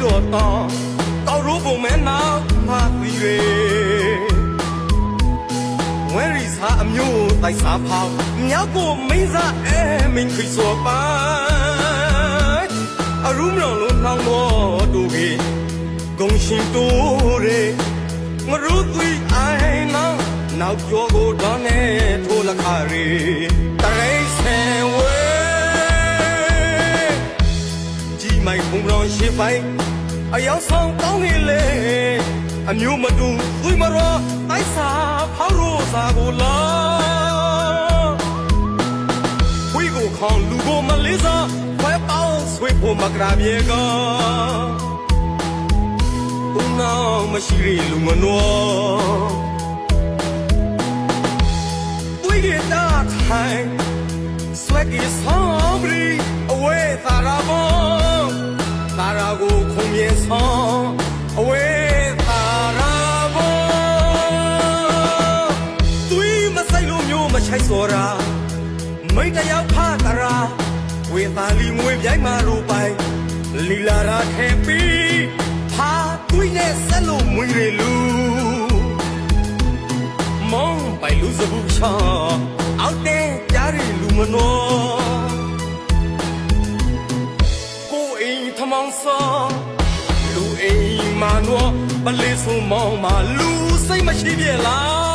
တော့တော့ကောက်ရိုးပုံမဲနောက်မှပြီးရဝဲရီစာအမျိုးတိုက်စားဖောက်မြောက်ကိုမင်းစားမင်းခိစောပါအရုံလုံးလုံးနှောင်းတော့တူကြီးဂုံရှင်တူရဲငရုသွီအိုင်နောက်ကျော်ကိုတော့နဲ့ထိုးလက်ခရီတရိတ်ဆန်ဝဲကြီးမိုက်ဘုံတော်ရှိပိုင်အရောက်ဆောင်ကောင်းနေလေအမျိုးမတူသွီမရောတိုက်စားဖောက်ရိုးစားကိုလာဝီကိုခေါင်လူကိုမလေးစားခွဲပေါင်းဆွေဖို့မကရာပြေကဘုံတော်မရှိရလူမနောရတာထိုင်ဆွဲကြီးဆောင်ပြီးအဝဲသာရဘောသာရကိုခုံမြဲဆောင်အဝဲသာရဘောသူမဆိုင်လို့မျိုးမချိုက်စော်ရာမိတ်တယောက်ဖတာရာဝေသာလီငွေပြိုင်မာတို့ပိုင်လီလာရာထဲပြီးဖာသူနဲ့ဆက်လို့မွေရလူမောင်ပိုင်လူစဘူးချောအောက်တဲ့ကြားရီလူမနောကိုအိမ်ထမောင်စောလူအိမ်မာနောပလေးစုံမောင်မာလူစိတ်မရှိပြေလား